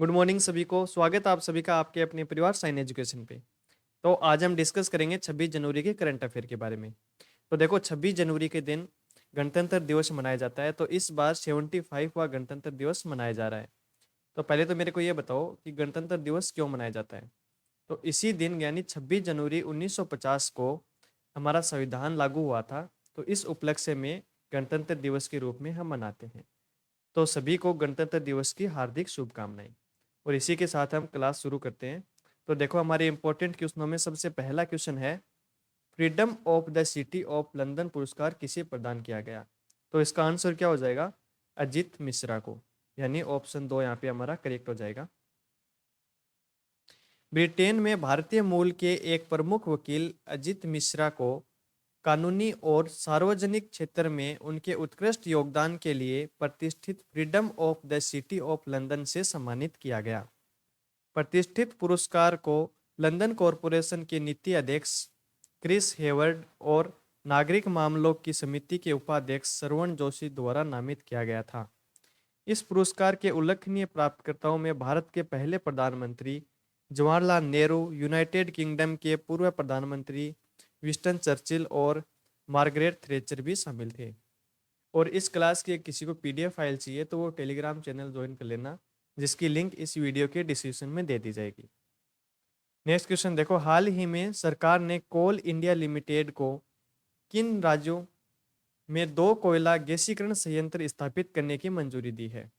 Good morning सभी को। स्वागत है आप सभी का आपके अपने परिवार साइन एजुकेशन पे। तो आज हम डिस्कस करेंगे 26 जनवरी के करंट अफेयर के बारे में। तो देखो 26 जनवरी के दिन गणतंत्र दिवस मनाया जाता है। तो इस बार 75वां गणतंत्र दिवस मनाया जा रहा है। तो पहले तो मेरे को ये बताओ कि गणतंत्र दिवस क्यों मनाया जाता है। तो इसी दिन यानी 26 जनवरी 1950 को हमारा संविधान लागू हुआ था। तो इस उपलक्ष्य में गणतंत्र दिवस के रूप में हम मनाते हैं। तो सभी को गणतंत्र दिवस की हार्दिक शुभकामनाएं। और इसी के साथ हम क्लास शुरू करते हैं। तो देखो हमारे इंपॉर्टेंट क्वेश्चनों में सबसे पहला क्वेश्चन है, freedom of the city of London पुरस्कार किसे प्रदान किया गया। तो इसका आंसर क्या हो जाएगा, अजित मिश्रा को, यानी ऑप्शन 2 यहाँ पे हमारा करेक्ट हो जाएगा। ब्रिटेन में भारतीय मूल के एक प्रमुख वकील अजित मिश्रा को कानूनी और सार्वजनिक क्षेत्र में उनके उत्कृष्ट योगदान के लिए प्रतिष्ठित freedom of the city of London से सम्मानित किया गया। प्रतिष्ठित पुरस्कार को लंदन कॉरपोरेशन के नीति अध्यक्ष क्रिस हेवर्ड और नागरिक मामलों की समिति के उपाध्यक्ष श्रवण जोशी द्वारा नामित किया गया था। इस पुरस्कार के उल्लेखनीय प्राप्तकर्ताओं में भारत के पहले प्रधानमंत्री जवाहरलाल नेहरू, यूनाइटेड किंगडम के पूर्व प्रधानमंत्री विंस्टन चर्चिल और मार्गरेट थ्रेचर भी शामिल थे। और इस क्लास की किसी को पीडीएफ फाइल चाहिए तो वो टेलीग्राम चैनल ज्वाइन कर लेना, जिसकी लिंक इस वीडियो के डिस्क्रिप्शन में दे दी जाएगी। नेक्स्ट क्वेश्चन देखो, हाल ही में सरकार ने कोल इंडिया लिमिटेड को किन राज्यों में 2 कोयला गैसीकरण संयंत्र स्थापित करने की मंजूरी दी है।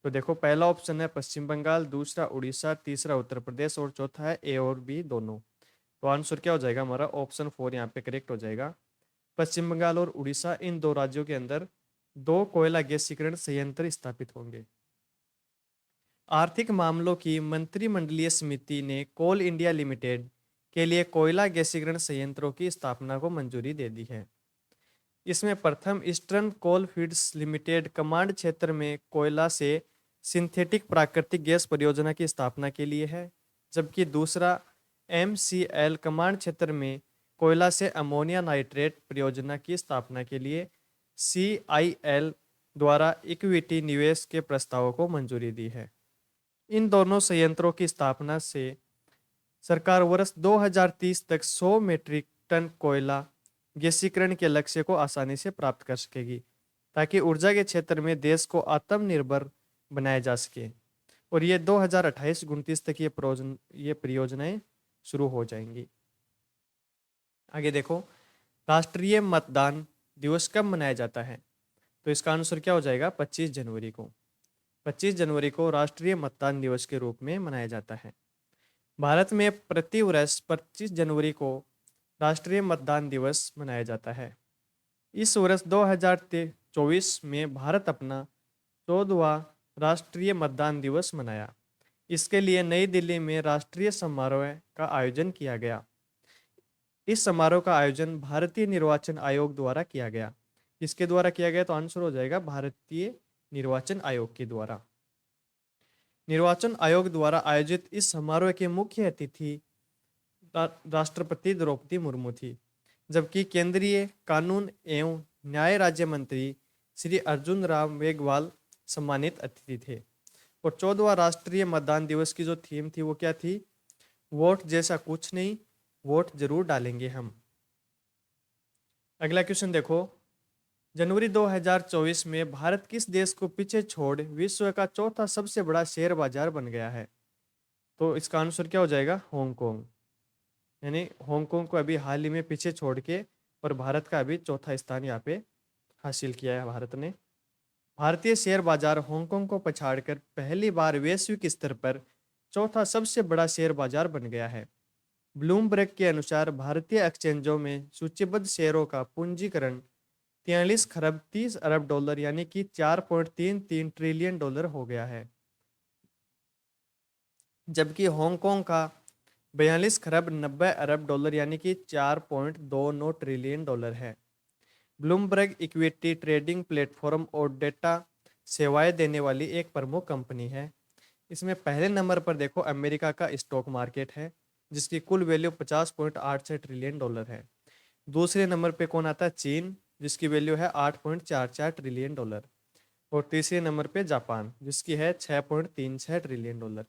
तो देखो पहला ऑप्शन है पश्चिम बंगाल, दूसरा उड़ीसा, तीसरा उत्तर प्रदेश और चौथा है ए और बी दोनों। तो आंसर क्या हो जाएगा हमारा, ऑप्शन 4 यहाँ पे करेक्ट हो जाएगा। पश्चिम बंगाल और उड़ीसा, इन 2 राज्यों के अंदर 2 कोयला गैसीकरण संयंत्र स्थापित होंगे। आर्थिक मामलों की मंत्रिमंडलीय समिति ने कोल इंडिया लिमिटेड के लिए कोयला गैसीकरण संयंत्रों की स्थापना को मंजूरी दे दी है। इसमें प्रथम ईस्टर्न कोल फील्ड्स लिमिटेड कमांड क्षेत्र में कोयला से सिंथेटिक प्राकृतिक गैस परियोजना की स्थापना के लिए है, जबकि दूसरा MCL कमांड क्षेत्र में कोयला से अमोनिया नाइट्रेट परियोजना की स्थापना के लिए CIL द्वारा इक्विटी निवेश के प्रस्तावों को मंजूरी दी है। इन दोनों संयंत्रों की स्थापना से सरकार वर्ष 2030 तक 100 मीट्रिक टन कोयला गैसीकरण के लक्ष्य को आसानी से प्राप्त कर सकेगी, ताकि ऊर्जा के क्षेत्र में देश को आत्मनिर्भर बनाया जा सके। और ये 2028-29 तक ये परियोजनाएं शुरू हो जाएंगी। आगे देखो, राष्ट्रीय मतदान दिवस कब मनाया जाता है। तो इसका आंसर क्या हो जाएगा, 25 जनवरी को। 25 जनवरी को राष्ट्रीय मतदान दिवस के रूप में मनाया जाता है। भारत में प्रति वर्ष 25 जनवरी को राष्ट्रीय मतदान दिवस मनाया जाता है। इस वर्ष 2024 में भारत अपना 14वां राष्ट्रीय मतदान दिवस मनाया। इसके लिए नई दिल्ली में राष्ट्रीय समारोह का आयोजन किया गया। इस समारोह का आयोजन भारतीय निर्वाचन आयोग द्वारा किया गया। किसके द्वारा किया गया, तो आंसर हो जाएगा भारतीय निर्वाचन आयोग के द्वारा। निर्वाचन आयोग द्वारा आयोजित इस समारोह के मुख्य अतिथि राष्ट्रपति द्रौपदी मुर्मू थी, जबकि केंद्रीय कानून एवं न्याय राज्य मंत्री श्री अर्जुन राम मेघवाल सम्मानित अतिथि थे। और 14वां राष्ट्रीय मतदान दिवस की जो थीम थी वो क्या थी, वोट जैसा कुछ नहीं, वोट जरूर डालेंगे हम। अगला क्वेश्चन देखो, जनवरी 2024 में भारत किस देश को पीछे छोड़ विश्व का चौथा सबसे बड़ा शेयर बाजार बन गया है। तो इसका आंसर क्या हो जाएगा, हांगकांग। यानी हांगकांग को अभी हाल ही में पीछे छोड़ के और भारत का अभी चौथा स्थान यहाँ पे हासिल किया है भारत ने। भारतीय शेयर बाजार हांगकांग को पछाड़कर पहली बार वैश्विक स्तर पर चौथा सबसे बड़ा शेयर बाजार बन गया है। ब्लूमबर्ग के अनुसार भारतीय एक्सचेंजों में सूचीबद्ध शेयरों का पूंजीकरण 43 खरब 30 अरब डॉलर यानी कि 4.33 ट्रिलियन डॉलर हो गया है, जबकि हांगकांग का 42 खरब 90 अरब डॉलर यानी कि 4.29 ट्रिलियन डॉलर है। ब्लूमबर्ग इक्विटी ट्रेडिंग प्लेटफॉर्म और डेटा सेवाएं देने वाली एक प्रमुख कंपनी है। इसमें पहले नंबर पर देखो अमेरिका का स्टॉक मार्केट है, जिसकी कुल वैल्यू 50.86 ट्रिलियन डॉलर है। दूसरे नंबर पे कौन आता है, चीन, जिसकी वैल्यू है 8.44 ट्रिलियन डॉलर। और तीसरे नंबर पे जापान, जिसकी है 6.36 ट्रिलियन डॉलर।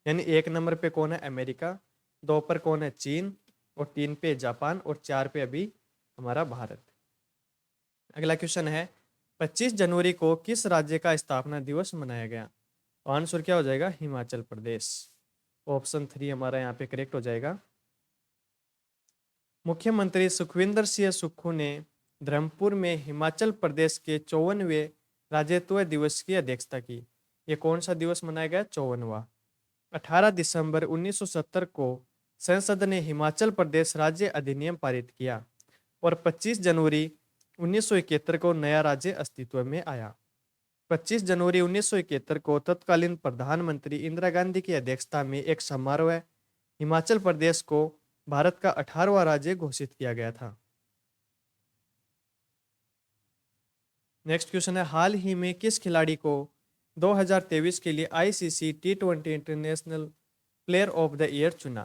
यानी एक नंबर पे कौन है? अमेरिका, दो पर कौन है? चीन, और तीन पे जापान, और चार पे अभी हमारा भारत। अगला क्वेश्चन है 25 जनवरी को किस राज्य का स्थापना दिवस मनाया गया? आंसर क्या हो जाएगा? हिमाचल प्रदेश। ऑप्शन 3 हमारा यहाँ पे करेक्ट हो जाएगा। मुख्यमंत्री सुखविंदर सिंह सुक्खू ने धर्मपुर में हिमाचल प्रदेश के 54वें राज्यत्व दिवस की अध्यक्षता की। ये कौन सा दिवस मनाया गया? 54वां। 18 दिसंबर 1970 को संसद ने हिमाचल प्रदेश राज्य अधिनियम पारित किया और 25 जनवरी 1971 को नया राज्य अस्तित्व में आया। 25 जनवरी 1971 को तत्कालीन प्रधानमंत्री इंदिरा गांधी की अध्यक्षता में एक समारोह हिमाचल प्रदेश को भारत का 18वां राज्य घोषित किया गया था। नेक्स्ट क्वेश्चन है हाल ही में किस खिलाड़ी को 2023 के लिए ICC T20 international player of the year चुना?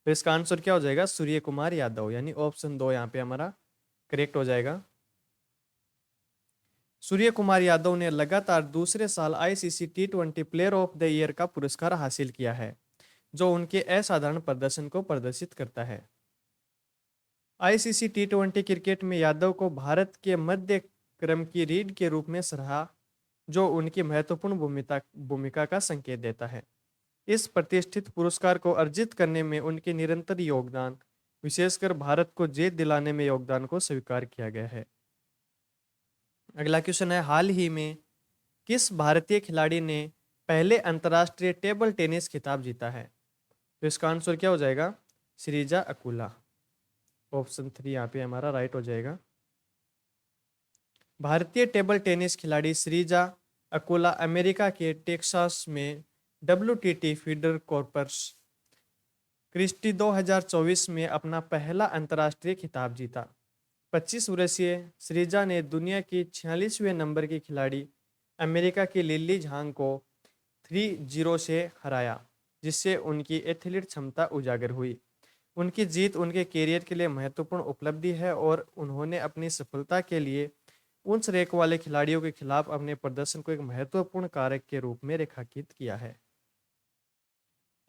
तो इसका आंसर क्या हो जाएगा? सूर्य कुमार यादव। यानी ऑप्शन 2 यहाँ पे हमारा करेक्ट हो जाएगा। सूर्य कुमार यादव ने लगातार दूसरे साल ICC T20 player of the year का पुरस्कार हासिल किया है, जो उनके असाधारण प्रदर्शन को प्रदर्शित करता है। आईसीसी T20 क्रिकेट में यादव को भारत के मध्य क्रम की रीढ़ के रूप में सराहा, जो उनकी महत्वपूर्ण भूमिका का संकेत देता है। इस प्रतिष्ठित पुरस्कार को अर्जित करने में उनके निरंतर योगदान, विशेषकर भारत को जीत दिलाने में योगदान को स्वीकार किया गया है। अगला क्वेश्चन है हाल ही में किस भारतीय खिलाड़ी ने पहले अंतर्राष्ट्रीय टेबल टेनिस खिताब जीता है? तो इसका आंसर क्या हो जाएगा? श्रीजा अकुला। ऑप्शन 3 यहाँ पे हमारा राइट हो जाएगा। भारतीय टेबल टेनिस खिलाड़ी श्रीजा अकुला अमेरिका के टेक्सास में WTT फीडर कॉर्पस क्रिस्टी 2024 में अपना पहला अंतर्राष्ट्रीय खिताब जीता। 25 वर्षीय श्रीजा ने दुनिया की 46वें नंबर की खिलाड़ी अमेरिका की लिली झांग को 3-0 से हराया, जिससे उनकी एथलीट क्षमता उजागर हुई। उनकी जीत उनके कैरियर के लिए महत्वपूर्ण उपलब्धि है और उन्होंने अपनी सफलता के लिए उच्च रैंक वाले खिलाड़ियों के खिलाफ अपने प्रदर्शन को एक महत्वपूर्ण कारक के रूप में रेखांकित किया है।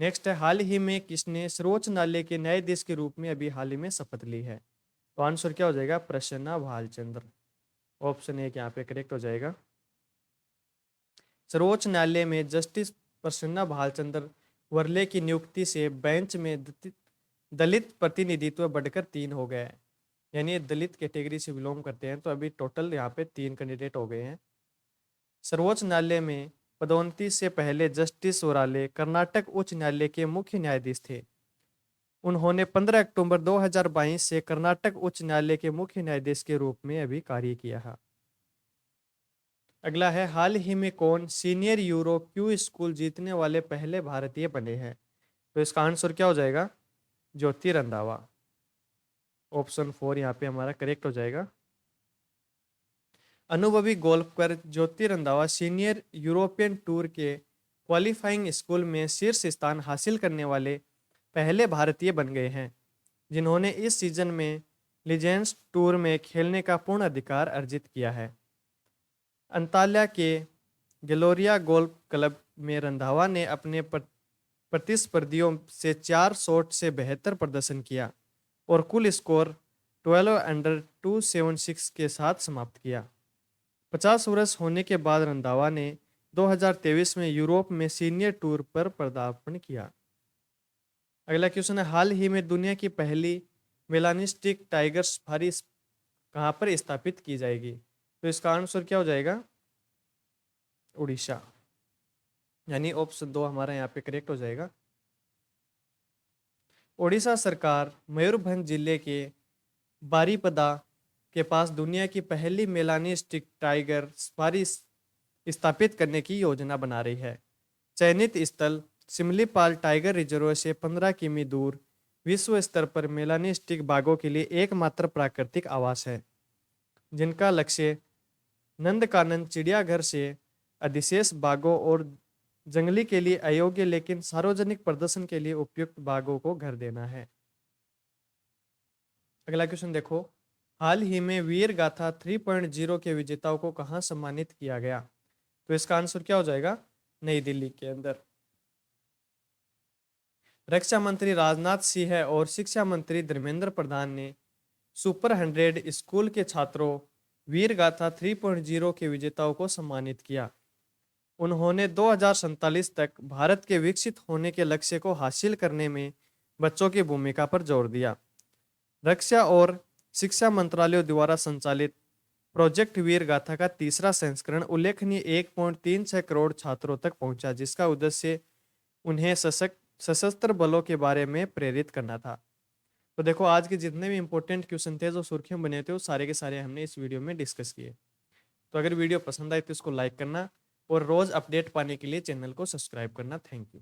नेक्स्ट है हाल ही में किसने सर्वोच्च न्यायालय के न्यायाधीश के रूप में अभी हाल ही में शपथ ली है? तो आंसर क्या हो जाएगा? प्रसन्ना भालचंद्र। ऑप्शन 1 यहाँ पे करेक्ट हो जाएगा। सर्वोच्च न्यायालय में जस्टिस प्रसन्ना भालचंद्र वर्ले की नियुक्ति से बेंच में दलित प्रतिनिधित्व बढ़कर 3 हो गया है। यानी दलित कैटेगरी से बिलोंग करते हैं, तो अभी टोटल यहाँ पे 3 कैंडिडेट हो गए हैं। सर्वोच्च न्यायालय में पदोन्नति से पहले जस्टिस वराले कर्नाटक उच्च न्यायालय के मुख्य न्यायाधीश थे। उन्होंने 15 अक्टूबर 2022 से कर्नाटक उच्च न्यायालय के मुख्य न्यायाधीश के रूप में अभी कार्य किया है। अगला है हाल ही में कौन सीनियर यूरो क्यू स्कूल जीतने वाले पहले भारतीय बने हैं? तो इसका आंसर क्या हो जाएगा? ज्योति रंधावा। ऑप्शन 4 यहाँ पे हमारा करेक्ट हो जाएगा। अनुभवी गोल्फकर ज्योति रंधावा सीनियर यूरोपियन टूर के क्वालिफाइंग स्कूल में शीर्ष स्थान हासिल करने वाले पहले भारतीय बन गए हैं, जिन्होंने इस सीजन में लीजेंड्स टूर में खेलने का पूर्ण अधिकार अर्जित किया है। अंताल्या के ग्लोरिया गोल्फ क्लब में रंधावा ने अपने प्रतिस्पर्धियों से 4 शॉट से बेहतर प्रदर्शन किया और कुल स्कोर 12 अंडर 276 के साथ समाप्त किया। 50 वर्ष होने के बाद रंधावा ने 2023 में यूरोप में सीनियर टूर पर पदार्पण किया। अगला क्वेश्चन है हाल ही में दुनिया की पहली मेलानिस्टिक टाइगर सफारी कहाँ पर स्थापित की जाएगी? तो इसका आंसर क्या हो जाएगा? उड़ीसा। यानी ऑप्शन 2 हमारा यहाँ पे करेक्ट हो जाएगा। उड़ीसा सरकार मयूरभंज जिले के बारीपदा के पास दुनिया की पहली मेलानिस्टिक टाइगर सफारी स्थापित करने की योजना बना रही है। चयनित स्थल सिमलीपाल टाइगर रिजर्व से 15 किमी दूर विश्व स्तर पर मेलानिस्टिक बाघों के लिए एकमात्र प्राकृतिक आवास है, जिनका लक्ष्य नंदकानन चिड़ियाघर से अधिशेष बाघों और जंगली के लिए अयोग्य लेकिन सार्वजनिक प्रदर्शन के लिए उपयुक्त बाघों को घर देना है। अगला क्वेश्चन देखो हाल ही में वीर गाथा 3.0 के विजेताओं को कहाँ सम्मानित किया गया? तो इसका आंसर क्या हो जाएगा? नई दिल्ली के अंदर। रक्षा मंत्री राजनाथ सिंह और शिक्षा मंत्री धर्मेंद्र प्रधान ने सुपर 100 स्कूल के छात्रों वीर गाथा 3.0 के विजेताओं को सम्मानित किया। उन्होंने 2047 तक भारत के विकसित होने के लक्ष्य को हासिल करने में बच्चों की भूमिका पर जोर दिया। रक्षा और शिक्षा मंत्रालयों द्वारा संचालित प्रोजेक्ट वीर गाथा का तीसरा संस्करण उल्लेखनीय 1.36 करोड़ छात्रों तक पहुंचा, जिसका उद्देश्य उन्हें सशस्त्र बलों के बारे में प्रेरित करना था। तो देखो, आज के जितने भी इंपॉर्टेंट क्वेश्चन थे जो सुर्खियां बने थे वो सारे के सारे हमने इस वीडियो में डिस्कस किए। तो अगर वीडियो पसंद आए तो इसको लाइक करना और रोज अपडेट पाने के लिए चैनल को सब्सक्राइब करना। Thank you.